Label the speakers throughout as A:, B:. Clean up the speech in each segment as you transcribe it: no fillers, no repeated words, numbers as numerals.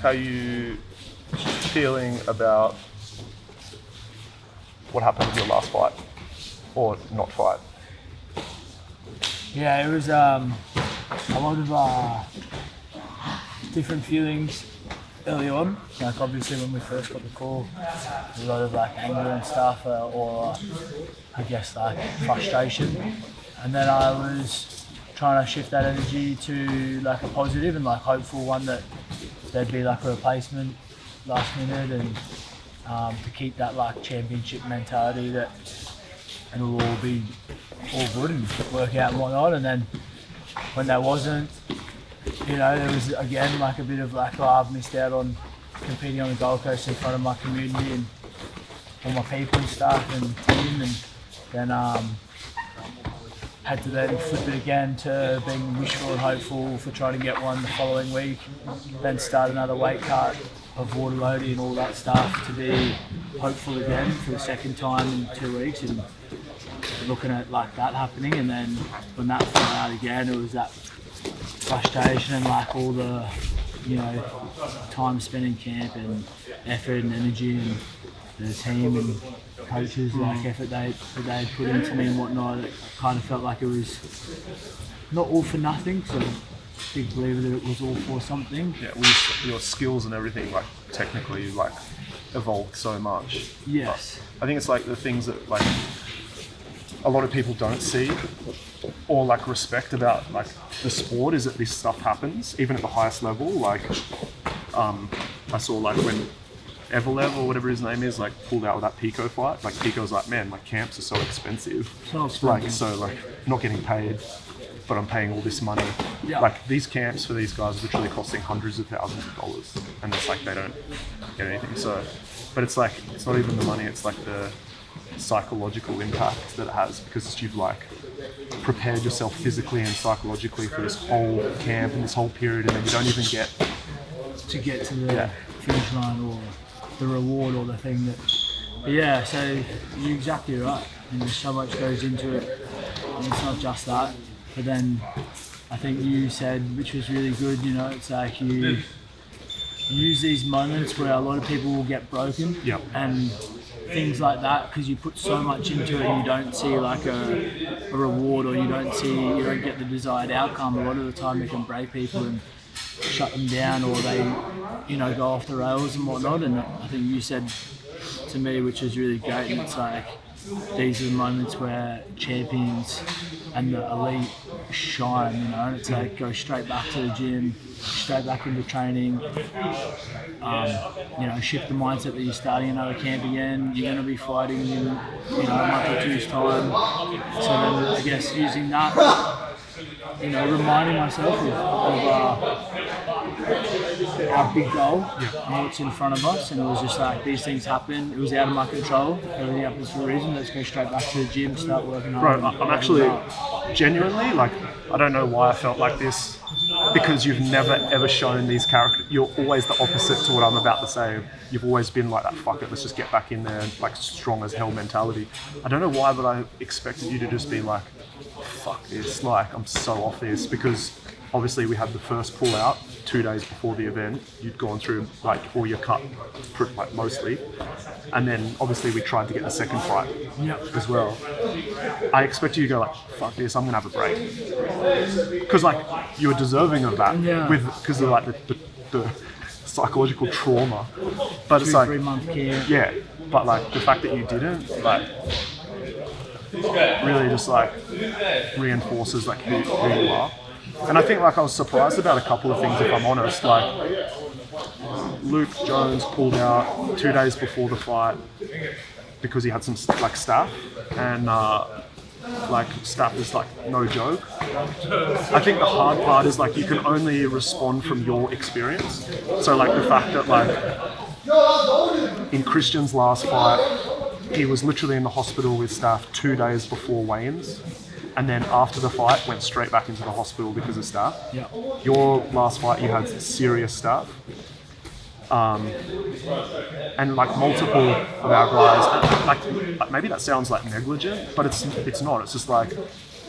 A: how you feeling about what happened with your last fight, or not fight?
B: Yeah, it was a lot of different feelings early on. Like obviously when we first got the call, a lot of like anger and stuff, or I guess like frustration. And then I was trying to shift that energy to like a positive and like hopeful one that there'd be like a replacement last minute, and to keep that like championship mentality that it'll all be all good and work out and whatnot. And then when that wasn't, you know, there was again like a bit of like, oh, I've missed out on competing on the Gold Coast in front of my community and all my people and stuff and team, and then had to then flip it again to being wishful and hopeful for trying to get one the following week, then start another weight cut of water loading and all that stuff to be hopeful again for the second time in 2 weeks, and looking at like that happening. And then when that fell out again, it was that frustration and like all the, you know, time spent in camp and effort and energy and the team and coaches, like effort they put into me and whatnot. It kind of felt like it was not all for nothing, so big believer that it was all for something.
A: Yeah, well, your skills and everything, like technically, like evolved so much.
B: Yes.
A: But I think it's like the things that like a lot of people don't see or like respect about like the sport is that this stuff happens even at the highest level. Like I saw like when Evelev or whatever his name is like pulled out with that Pico fight, like Pico's like, man, like camps are so expensive. Like so like not getting paid, but I'm paying all this money.
B: Yeah.
A: Like these camps for these guys are literally costing hundreds of thousands of dollars, and it's like they don't get anything. So, but it's like it's not even the money; it's like the psychological impact that it has, because you've like prepared yourself physically and psychologically for this whole camp and this whole period, and then you don't even get
B: to the finish line or the reward or the thing that. But yeah, so you're exactly right. And there's so much goes into it, and it's not just that. But then I think you said, which was really good, you know, it's like you use these moments where a lot of people will get broken and things like that, because you put so much into it and you don't see like a reward, or you don't get the desired outcome. A lot of the time it can break people and shut them down, or they, you know, go off the rails and whatnot. And I think you said to me, which is really great, and it's like these are the moments where champions and the elite shine, you know, and it's like go straight back to the gym, straight back into training, you know, shift the mindset that you're starting another camp again, you're going to be fighting in, you know, a month or two's time. So then I guess using that, you know, reminding myself of our big goal and what's in front of us, and it was just like these things happen, it was out of my control, everything happens for a reason, let's go straight back to the gym, start working hard.
A: Bro, I'm actually genuinely, like, I don't know why I felt like this, because you've never ever shown these characters. You're always the opposite to what I'm about to say. You've always been like that, fuck it, let's just get back in there, like strong as hell mentality. I don't know why, but I expected you to just be like, fuck this, like I'm so off this, because obviously we had the first pull out 2 days before the event. You'd gone through like all your cut, like mostly, and then obviously we tried to get the second fight as well. I expect you to go like, fuck this, I'm gonna have a break, because like you're deserving of that, because of like the psychological trauma. But it's like
B: 3 month camp.
A: Yeah, but like the fact that you didn't, like really just like reinforces like who you are. And I think like I was surprised about a couple of things, if I'm honest. Like Luke Jones pulled out 2 days before the fight because he had some like staph, and like staph is like no joke. I think the hard part is like you can only respond from your experience. So like the fact that like in Christian's last fight, he was literally in the hospital with staph 2 days before weigh-ins, and then after the fight went straight back into the hospital because of staph.
B: Yeah.
A: Your last fight, you had serious staph. And like multiple of our guys, like maybe that sounds like negligent, but it's not. It's just like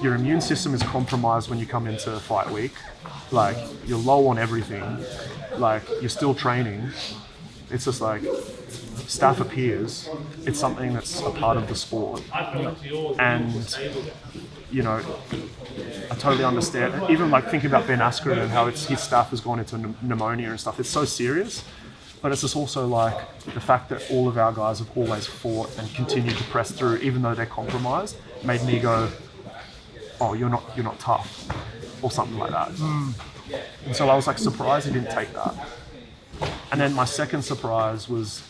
A: your immune system is compromised when you come into fight week. Like you're low on everything, like you're still training. It's just like staff appears. It's something that's a part of the sport, and you know, I totally understand. Even like thinking about Ben Askren and how his staff has gone into pneumonia and stuff. It's so serious, but it's just also like the fact that all of our guys have always fought and continued to press through, even though they're compromised, made me go, "Oh, you're not tough," or something like that. And so I was like surprised he didn't take that. And then my second surprise was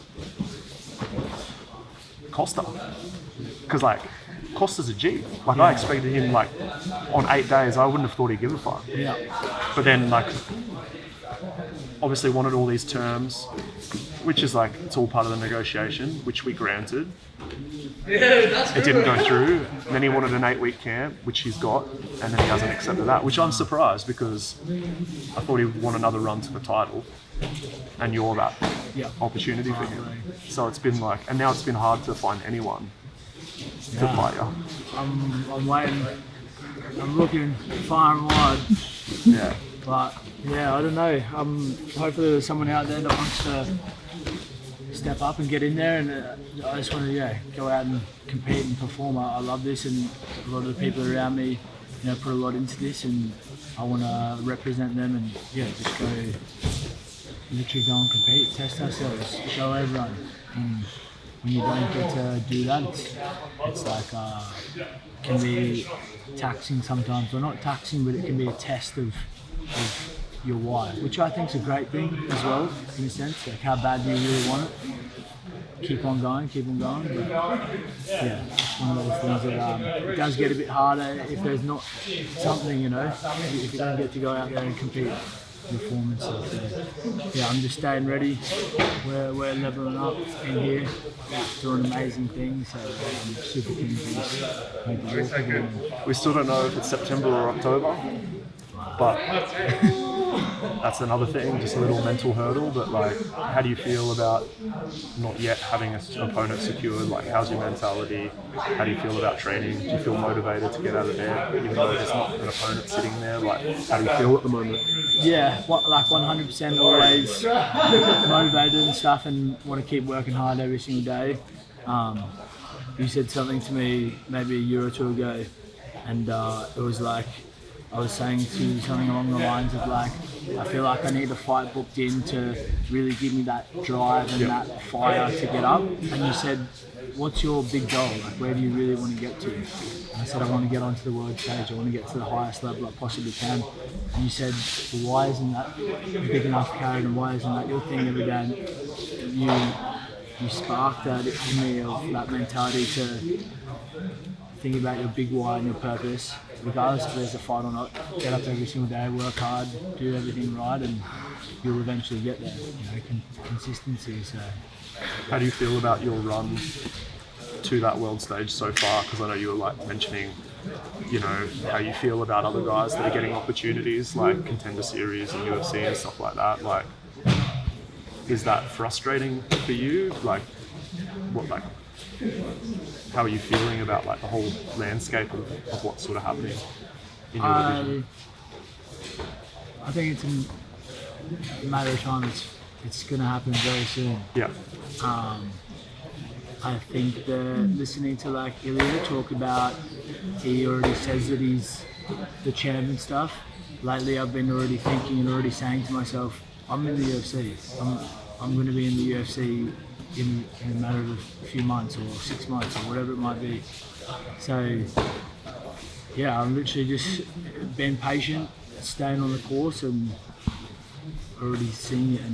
A: Costa, because like Costa's a G. Like I expected him like on 8 days. I wouldn't have thought he'd give a fuck.
B: Yeah.
A: But then like obviously wanted all these terms, which is like it's all part of the negotiation, which we granted. It didn't go through. And then he wanted an 8-week camp, which he's got, and then he hasn't accepted that, which I'm surprised because I thought he'd want another run to the title, and you're that opportunity for him. So it's been like, and now it's been hard to find anyone to fight you.
B: I'm waiting. I'm looking far and wide.
A: Yeah.
B: But yeah, I don't know. Hopefully there's someone out there that wants to step up and get in there, and I just want to go out and compete and perform. I love this, and a lot of the people around me, put a lot into this, and I want to represent them and just literally go and compete, test ourselves, show everyone. And when you don't get to do that, it's like can be taxing sometimes, or not taxing, but it can be a test of your why, which I think is a great thing as well, in a sense. Like how bad do you really want it? Keep on going. But it's one of those things that it does get a bit harder if there's not something, if you don't get to go out there and compete, perform and stuff. I'm just staying ready. We're leveling up in here, doing amazing things. So I'm super keen to just make the work again.
A: We still don't know if it's September or October, but that's another thing, just a little mental hurdle. But like, how do you feel about not yet having an opponent secured? Like, how's your mentality? How do you feel about training? Do you feel motivated to get out of bed, even though there's not an opponent sitting there? Like, how do you feel at the moment?
B: Yeah, like 100% always motivated and stuff, and want to keep working hard every single day. You said something to me maybe a year or two ago, and it was like, I was saying to you something along the lines of like, I feel like I need a fight booked in to really give me that drive and that fire to get up. And you said, what's your big goal? Like, where do you really want to get to? And I said, I want to get onto the world stage. I want to get to the highest level I possibly can. And you said, well, why isn't that big enough, Karen? And why isn't that your thing every day? And you sparked that in me of that mentality to think about your big why and your purpose. Regardless if there's a fight or not, get up every single day, work hard, do everything right, and you'll eventually get there. Consistency. So,
A: how do you feel about your run to that world stage so far? Because I know you were like mentioning, how you feel about other guys that are getting opportunities like Contender Series and UFC and stuff like that. Like, is that frustrating for you? Like, how are you feeling about like the whole landscape of what's sort of happening in your division?
B: I think it's a matter of time. It's going to happen very soon.
A: Yeah.
B: I think listening to like Ilya talk about, he already says that he's the champ and stuff. Lately, I've been already thinking and already saying to myself, I'm in the UFC. I'm going to be in the UFC in a matter of a few months or 6 months or whatever it might be. So I'm literally just being patient, staying on the course, and already seeing it and